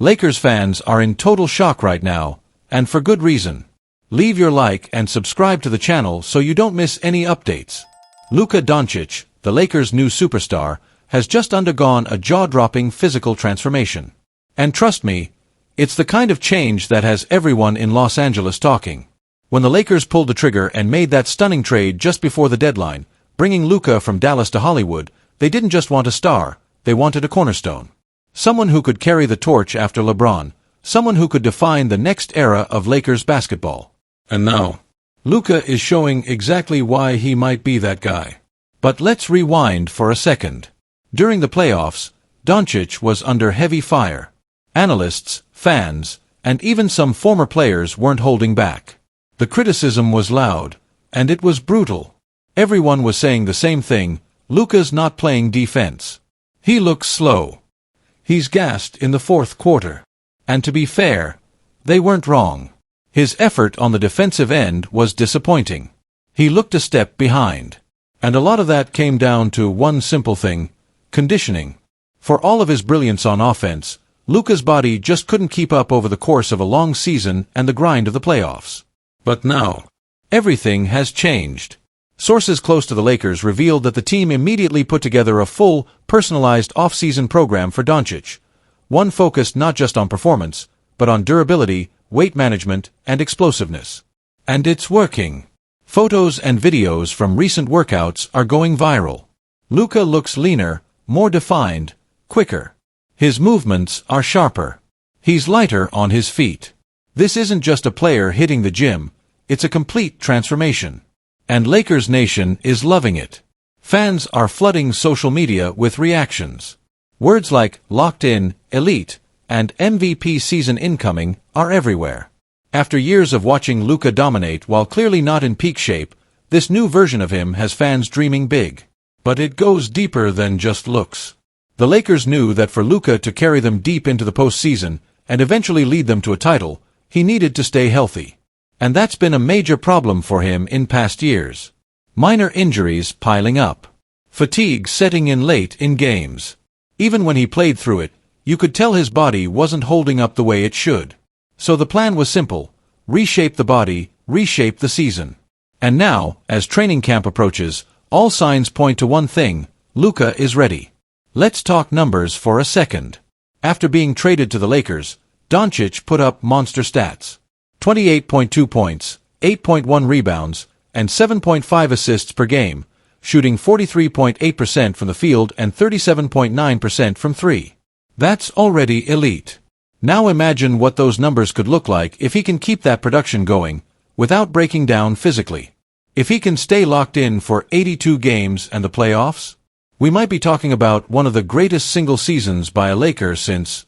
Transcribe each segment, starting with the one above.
Lakers fans are in total shock right now, and for good reason. Leave your like and subscribe to the channel so you don't miss any updates. Luka Doncic, the Lakers' new superstar, has just undergone a jaw-dropping physical transformation. And trust me, it's the kind of change that has everyone in Los Angeles talking. When the Lakers pulled the trigger and made that stunning trade just before the deadline, bringing Luka from Dallas to Hollywood, they didn't just want a star, they wanted a cornerstone. Someone who could carry the torch after LeBron, someone who could define the next era of Lakers basketball. And now, Luka is showing exactly why he might be that guy. But let's rewind for a second. During the playoffs, Dončić was under heavy fire. Analysts, fans, and even some former players weren't holding back. The criticism was loud, and it was brutal. Everyone was saying the same thing: Luka's not playing defense. He looks slow. He's gassed in the fourth quarter. And to be fair, they weren't wrong. His effort on the defensive end was disappointing. He looked a step behind. And a lot of that came down to one simple thing: conditioning. For all of his brilliance on offense, Luka's body just couldn't keep up over the course of a long season and the grind of the playoffs. But now, everything has changed. Sources close to the Lakers revealed that the team immediately put together a full, personalized off-season program for Dončić. One focused not just on performance, but on durability, weight management, and explosiveness. And it's working. Photos and videos from recent workouts are going viral. Luka looks leaner, more defined, quicker. His movements are sharper. He's lighter on his feet. This isn't just a player hitting the gym, it's a complete transformation. And Lakers Nation is loving it. Fans are flooding social media with reactions. Words like locked in, elite, and MVP season incoming are everywhere. After years of watching Luka dominate while clearly not in peak shape, this new version of him has fans dreaming big. But it goes deeper than just looks. The Lakers knew that for Luka to carry them deep into the postseason and eventually lead them to a title, he needed to stay healthy. And that's been a major problem for him in past years. Minor injuries piling up. Fatigue setting in late in games. Even when he played through it, you could tell his body wasn't holding up the way it should. So the plan was simple: reshape the body, reshape the season. And now, as training camp approaches, all signs point to one thing: Luka is ready. Let's talk numbers for a second. After being traded to the Lakers, Dončić put up monster stats. 28.2 points, 8.1 rebounds, and 7.5 assists per game, shooting 43.8% from the field and 37.9% from three. That's already elite. Now imagine what those numbers could look like if he can keep that production going, without breaking down physically. If he can stay locked in for 82 games and the playoffs, we might be talking about one of the greatest single seasons by a Laker since,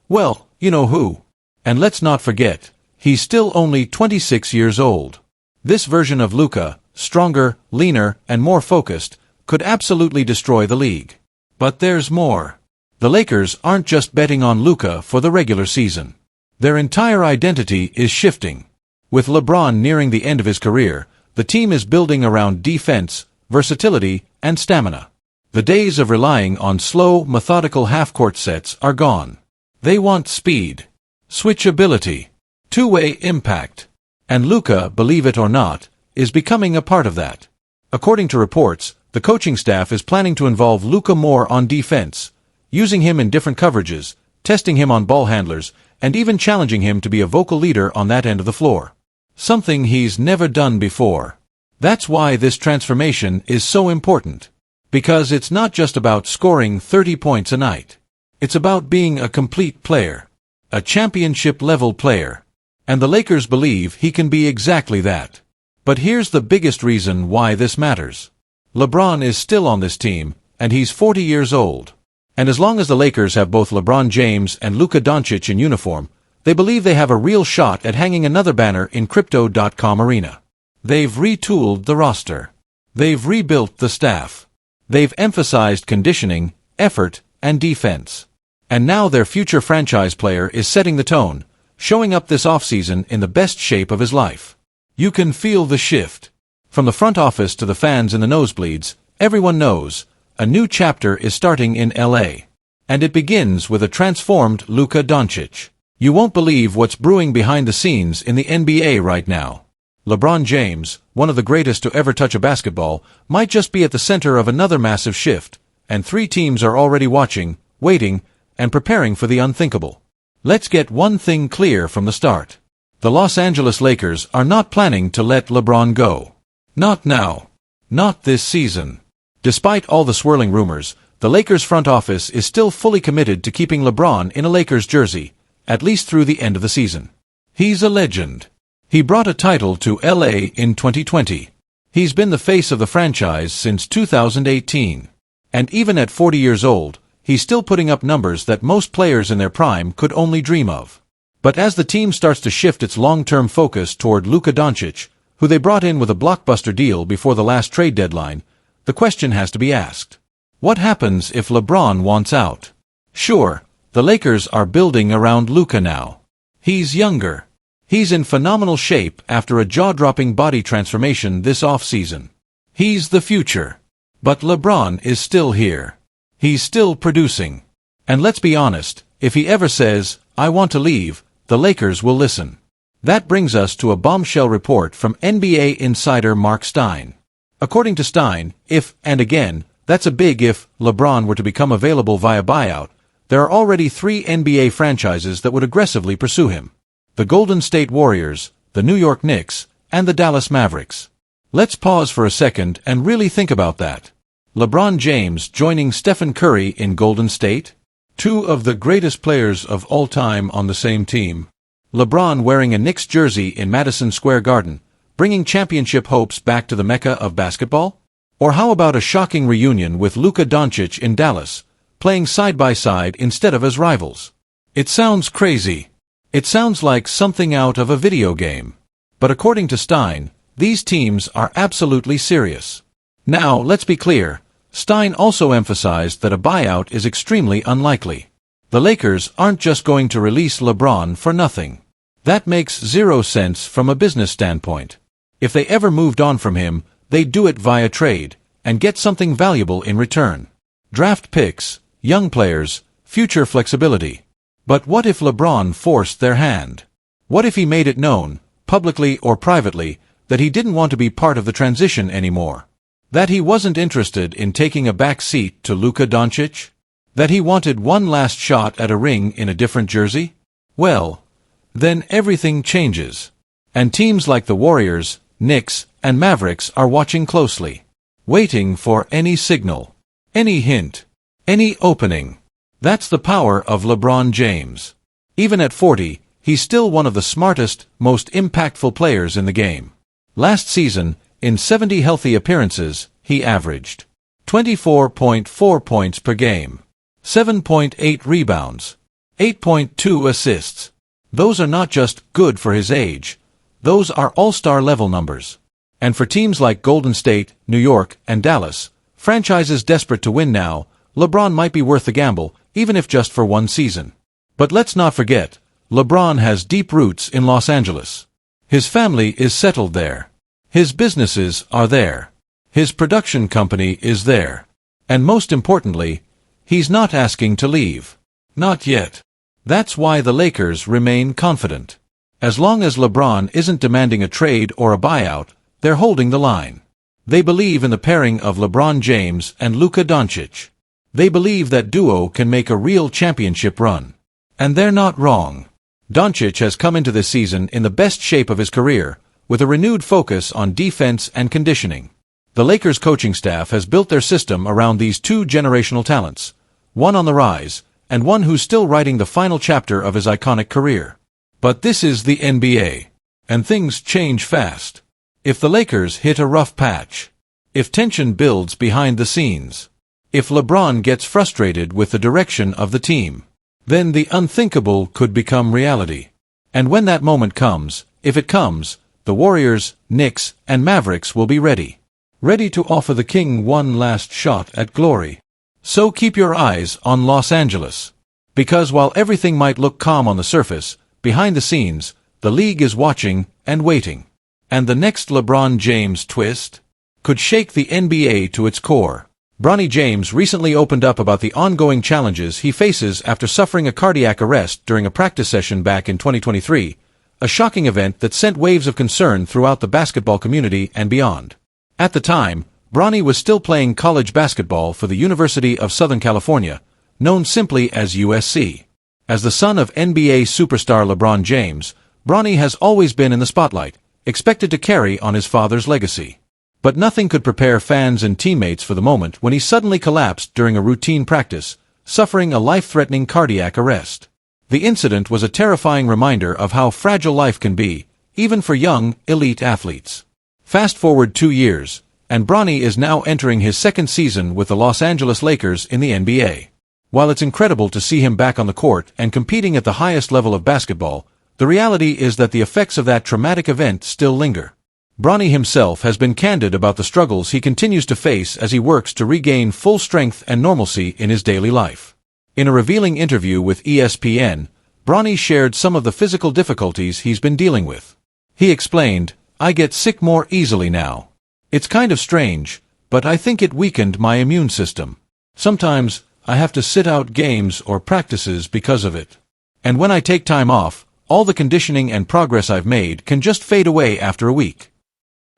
well, you know who. And let's not forget, he's still only 26 years old. This version of Luka, stronger, leaner, and more focused, could absolutely destroy the league. But there's more. The Lakers aren't just betting on Luka for the regular season. Their entire identity is shifting. With LeBron nearing the end of his career, the team is building around defense, versatility, and stamina. The days of relying on slow, methodical half-court sets are gone. They want speed, switchability, two-way impact. And Luka, believe it or not, is becoming a part of that. According to reports, the coaching staff is planning to involve Luka more on defense, using him in different coverages, testing him on ball handlers, and even challenging him to be a vocal leader on that end of the floor. Something he's never done before. That's why this transformation is so important. Because it's not just about scoring 30 points a night. It's about being a complete player. A championship-level player. And the Lakers believe he can be exactly that. But here's the biggest reason why this matters. LeBron is still on this team, and he's 40 years old. And as long as the Lakers have both LeBron James and Luka Doncic in uniform, they believe they have a real shot at hanging another banner in Crypto.com arena. They've retooled the roster. They've rebuilt the staff. They've emphasized conditioning, effort, and defense. And now their future franchise player is setting the tone, showing up this offseason in the best shape of his life. You can feel the shift. From the front office to the fans in the nosebleeds, everyone knows, a new chapter is starting in LA. And it begins with a transformed Luka Doncic. You won't believe what's brewing behind the scenes in the NBA right now. LeBron James, one of the greatest to ever touch a basketball, might just be at the center of another massive shift, and 3 teams are already watching, waiting, and preparing for the unthinkable. Let's get one thing clear from the start. The Los Angeles Lakers are not planning to let LeBron go. Not now. Not this season. Despite all the swirling rumors, the Lakers front office is still fully committed to keeping LeBron in a Lakers jersey, at least through the end of the season. He's a legend. He brought a title to LA in 2020. He's been the face of the franchise since 2018. And even at 40 years old, he's still putting up numbers that most players in their prime could only dream of. But as the team starts to shift its long-term focus toward Luka Doncic, who they brought in with a blockbuster deal before the last trade deadline, the question has to be asked. What happens if LeBron wants out? Sure, the Lakers are building around Luka now. He's younger. He's in phenomenal shape after a jaw-dropping body transformation this offseason. He's the future. But LeBron is still here. He's still producing. And let's be honest, if he ever says, "I want to leave," the Lakers will listen. That brings us to a bombshell report from NBA insider Mark Stein. According to Stein, if, and again, that's a big if, LeBron were to become available via buyout, there are already 3 NBA franchises that would aggressively pursue him. The Golden State Warriors, the New York Knicks, and the Dallas Mavericks. Let's pause for a second and really think about that. LeBron James joining Stephen Curry in Golden State? 2 of the greatest players of all time on the same team. LeBron wearing a Knicks jersey in Madison Square Garden, bringing championship hopes back to the Mecca of basketball? Or how about a shocking reunion with Luka Doncic in Dallas, playing side by side instead of as rivals? It sounds crazy. It sounds like something out of a video game. But according to Stein, these teams are absolutely serious. Now, let's be clear, Stein also emphasized that a buyout is extremely unlikely. The Lakers aren't just going to release LeBron for nothing. That makes 0 sense from a business standpoint. If they ever moved on from him, they'd do it via trade, and get something valuable in return. Draft picks, young players, future flexibility. But what if LeBron forced their hand? What if he made it known, publicly or privately, that he didn't want to be part of the transition anymore? That he wasn't interested in taking a back seat to Luka Doncic? That he wanted one last shot at a ring in a different jersey? Well, then everything changes. And teams like the Warriors, Knicks, and Mavericks are watching closely. Waiting for any signal. Any hint. Any opening. That's the power of LeBron James. Even at 40, he's still one of the smartest, most impactful players in the game. Last season, in 70 healthy appearances, he averaged 24.4 points per game, 7.8 rebounds, 8.2 assists. Those are not just good for his age. Those are all-star level numbers. And for teams like Golden State, New York, and Dallas, franchises desperate to win now, LeBron might be worth the gamble, even if just for one season. But let's not forget, LeBron has deep roots in Los Angeles. His family is settled there. His businesses are there. His production company is there. And most importantly, he's not asking to leave. Not yet. That's why the Lakers remain confident. As long as LeBron isn't demanding a trade or a buyout, they're holding the line. They believe in the pairing of LeBron James and Luka Doncic. They believe that duo can make a real championship run. And they're not wrong. Dončić has come into this season in the best shape of his career, with a renewed focus on defense and conditioning. The Lakers coaching staff has built their system around these 2 generational talents, one on the rise, and one who's still writing the final chapter of his iconic career. But this is the NBA, and things change fast. If the Lakers hit a rough patch, if tension builds behind the scenes, if LeBron gets frustrated with the direction of the team, then the unthinkable could become reality. And when that moment comes, if it comes, the Warriors, Knicks, and Mavericks will be ready. Ready to offer the king one last shot at glory. So keep your eyes on Los Angeles. Because while everything might look calm on the surface, behind the scenes, the league is watching and waiting. And the next LeBron James twist could shake the NBA to its core. Bronny James recently opened up about the ongoing challenges he faces after suffering a cardiac arrest during a practice session back in 2023, a shocking event that sent waves of concern throughout the basketball community and beyond. At the time, Bronny was still playing college basketball for the University of Southern California, known simply as USC. As the son of NBA superstar LeBron James, Bronny has always been in the spotlight, expected to carry on his father's legacy. But nothing could prepare fans and teammates for the moment when he suddenly collapsed during a routine practice, suffering a life-threatening cardiac arrest. The incident was a terrifying reminder of how fragile life can be, even for young, elite athletes. Fast forward 2 years, and Bronny is now entering his second season with the Los Angeles Lakers in the NBA. While it's incredible to see him back on the court and competing at the highest level of basketball, the reality is that the effects of that traumatic event still linger. Bronny himself has been candid about the struggles he continues to face as he works to regain full strength and normalcy in his daily life. In a revealing interview with ESPN, Bronny shared some of the physical difficulties he's been dealing with. He explained, "I get sick more easily now. It's kind of strange, but I think it weakened my immune system. Sometimes, I have to sit out games or practices because of it. And when I take time off, all the conditioning and progress I've made can just fade away after a week."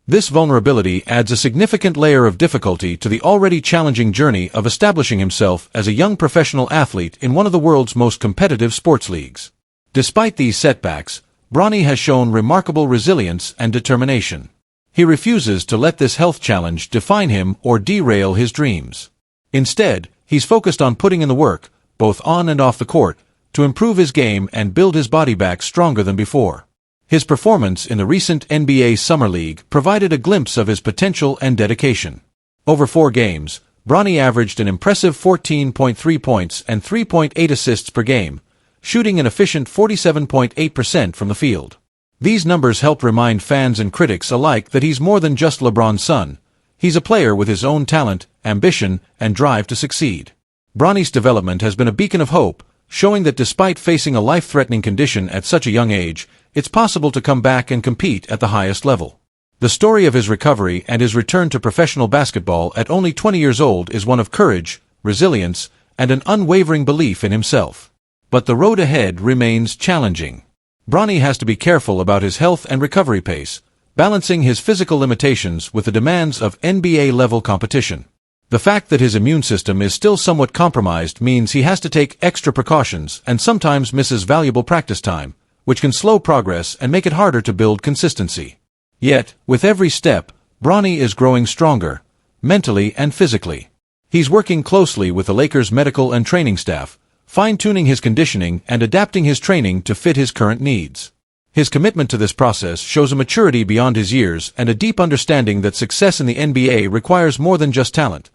This vulnerability adds a significant layer of difficulty to the already challenging journey of establishing himself as a young professional athlete in one of the world's most competitive sports leagues. Despite these setbacks, Bronny has shown remarkable resilience and determination. He refuses to let this health challenge define him or derail his dreams. Instead, he's focused on putting in the work, both on and off the court, to improve his game and build his body back stronger than before. His performance in the recent NBA Summer League provided a glimpse of his potential and dedication. Over 4 games, Bronny averaged an impressive 14.3 points and 3.8 assists per game, shooting an efficient 47.8% from the field. These numbers help remind fans and critics alike that he's more than just LeBron's son. He's a player with his own talent, ambition, and drive to succeed. Bronny's development has been a beacon of hope, showing that despite facing a life-threatening condition at such a young age, it's possible to come back and compete at the highest level. The story of his recovery and his return to professional basketball at only 20 years old is one of courage, resilience, and an unwavering belief in himself. But the road ahead remains challenging. Bronny has to be careful about his health and recovery pace, balancing his physical limitations with the demands of NBA-level competition. The fact that his immune system is still somewhat compromised means he has to take extra precautions and sometimes misses valuable practice time, which can slow progress and make it harder to build consistency. Yet, with every step, Bronny is growing stronger, mentally and physically. He's working closely with the Lakers' medical and training staff, fine-tuning his conditioning and adapting his training to fit his current needs. His commitment to this process shows a maturity beyond his years and a deep understanding that success in the NBA requires more than just talent.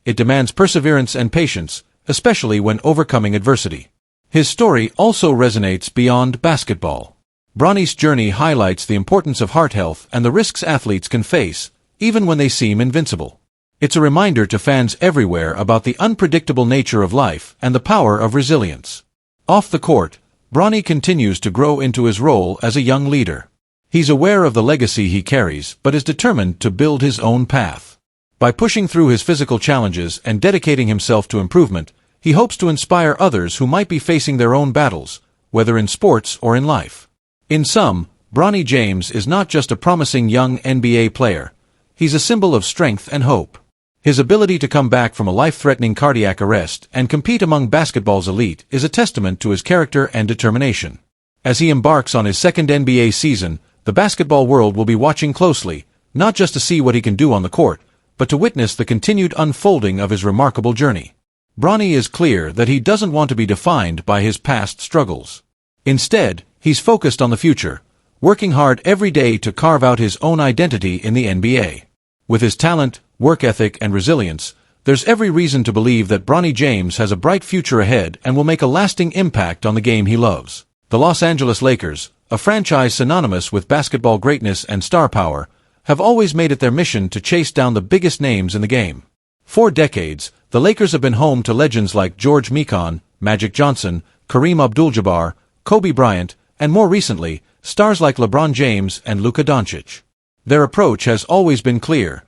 It demands perseverance and patience, especially when overcoming adversity. His story also resonates beyond basketball. Bronny's journey highlights the importance of heart health and the risks athletes can face, even when they seem invincible. It's a reminder to fans everywhere about the unpredictable nature of life and the power of resilience. Off the court, Bronny continues to grow into his role as a young leader. He's aware of the legacy he carries but is determined to build his own path. By pushing through his physical challenges and dedicating himself to improvement, he hopes to inspire others who might be facing their own battles, whether in sports or in life. In sum, Bronny James is not just a promising young NBA player. He's a symbol of strength and hope. His ability to come back from a life-threatening cardiac arrest and compete among basketball's elite is a testament to his character and determination. As he embarks on his second NBA season, the basketball world will be watching closely, not just to see what he can do on the court, but to witness the continued unfolding of his remarkable journey. Bronny is clear that he doesn't want to be defined by his past struggles. Instead, he's focused on the future, working hard every day to carve out his own identity in the NBA. With his talent, work ethic, and resilience, there's every reason to believe that Bronny James has a bright future ahead and will make a lasting impact on the game he loves. The Los Angeles Lakers, a franchise synonymous with basketball greatness and star power, have always made it their mission to chase down the biggest names in the game. For decades, the Lakers have been home to legends like George Mikan, Magic Johnson, Kareem Abdul-Jabbar, Kobe Bryant, and more recently, stars like LeBron James and Luka Doncic. Their approach has always been clear: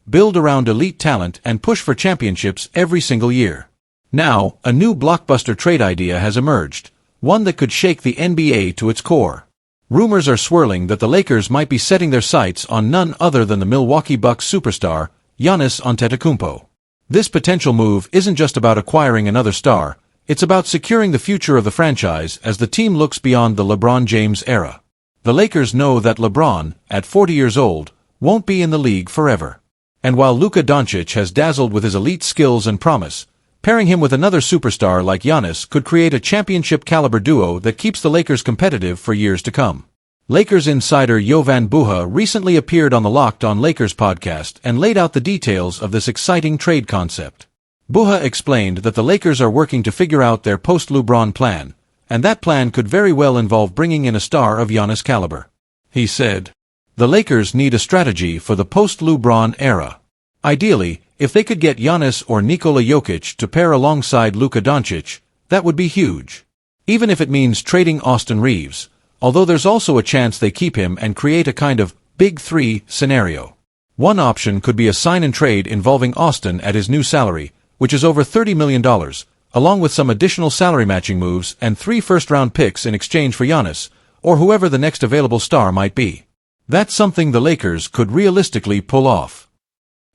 build around elite talent and push for championships every single year. Now, a new blockbuster trade idea has emerged, one that could shake the NBA to its core. Rumors are swirling that the Lakers might be setting their sights on none other than the Milwaukee Bucks superstar, Giannis Antetokounmpo. This potential move isn't just about acquiring another star, it's about securing the future of the franchise as the team looks beyond the LeBron James era. The Lakers know that LeBron, at 40 years old, won't be in the league forever. And while Luka Doncic has dazzled with his elite skills and promise, pairing him with another superstar like Giannis could create a championship-caliber duo that keeps the Lakers competitive for years to come. Lakers insider Jovan Buha recently appeared on the Locked On Lakers podcast and laid out the details of this exciting trade concept. Buha explained that the Lakers are working to figure out their post-LeBron plan, and that plan could very well involve bringing in a star of Giannis' caliber. He said, "The Lakers need a strategy for the post-LeBron era. Ideally, if they could get Giannis or Nikola Jokic to pair alongside Luka Doncic, that would be huge. Even if it means trading Austin Reeves, although there's also a chance they keep him and create a kind of Big Three scenario. One option could be a sign-and-trade involving Austin at his new salary, which is over $30 million, along with some additional salary-matching moves and 3 first-round picks in exchange for Giannis, or whoever the next available star might be. That's something the Lakers could realistically pull off.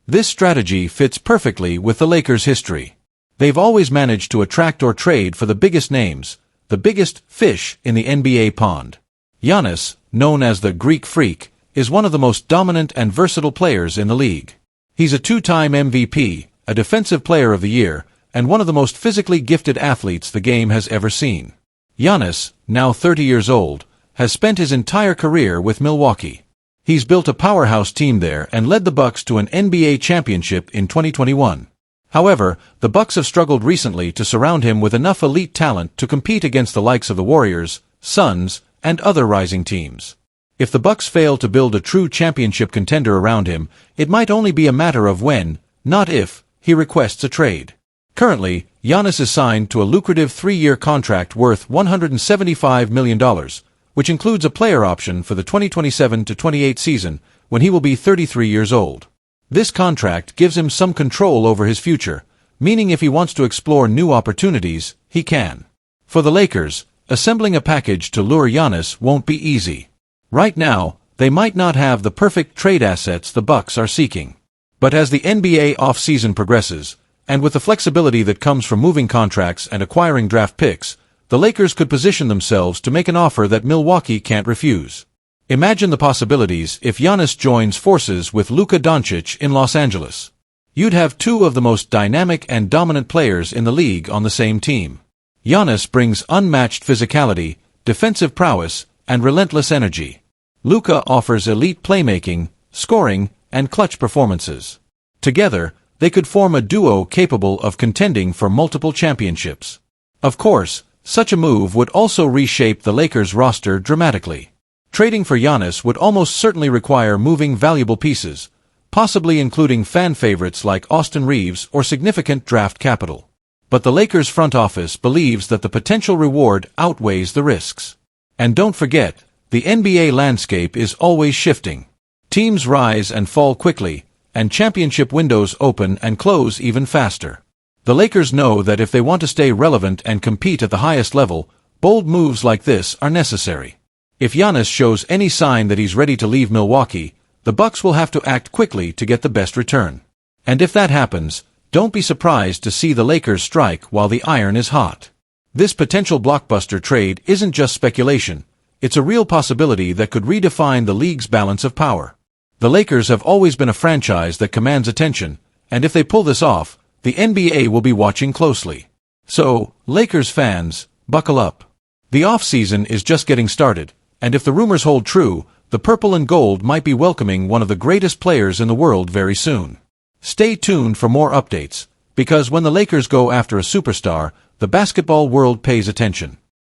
This strategy fits perfectly with the Lakers' history. They've always managed to attract or trade for the biggest names, the biggest fish in the NBA pond. Giannis, known as the Greek Freak, is one of the most dominant and versatile players in the league. He's a 2-time MVP, a Defensive Player of the Year, and one of the most physically gifted athletes the game has ever seen. Giannis, now 30 years old, has spent his entire career with Milwaukee. He's built a powerhouse team there and led the Bucks to an NBA championship in 2021. However, the Bucks have struggled recently to surround him with enough elite talent to compete against the likes of the Warriors, Suns, and other rising teams. If the Bucks fail to build a true championship contender around him, it might only be a matter of when, not if, he requests a trade. Currently, Giannis is signed to a lucrative 3-year contract worth $175 million, which includes a player option for the 2027-28 season, when he will be 33 years old. This contract gives him some control over his future, meaning if he wants to explore new opportunities, he can. For the Lakers, assembling a package to lure Giannis won't be easy. Right now, they might not have the perfect trade assets the Bucks are seeking. But as the NBA offseason progresses, and with the flexibility that comes from moving contracts and acquiring draft picks, the Lakers could position themselves to make an offer that Milwaukee can't refuse. Imagine the possibilities if Giannis joins forces with Luka Doncic in Los Angeles. You'd have 2 of the most dynamic and dominant players in the league on the same team. Giannis brings unmatched physicality, defensive prowess, and relentless energy. Luka offers elite playmaking, scoring, and clutch performances. Together, they could form a duo capable of contending for multiple championships. Of course, such a move would also reshape the Lakers' roster dramatically. Trading for Giannis would almost certainly require moving valuable pieces, possibly including fan favorites like Austin Reeves or significant draft capital. But the Lakers' front office believes that the potential reward outweighs the risks. And don't forget, the NBA landscape is always shifting. Teams rise and fall quickly, and championship windows open and close even faster. The Lakers know that if they want to stay relevant and compete at the highest level, bold moves like this are necessary. If Giannis shows any sign that he's ready to leave Milwaukee, the Bucks will have to act quickly to get the best return. And if that happens, don't be surprised to see the Lakers strike while the iron is hot. This potential blockbuster trade isn't just speculation, it's a real possibility that could redefine the league's balance of power. The Lakers have always been a franchise that commands attention, and if they pull this off, the NBA will be watching closely. So, Lakers fans, buckle up. The off-season is just getting started, and if the rumors hold true, the purple and gold might be welcoming one of the greatest players in the world very soon. Stay tuned for more updates, because when the Lakers go after a superstar, the basketball world pays attention.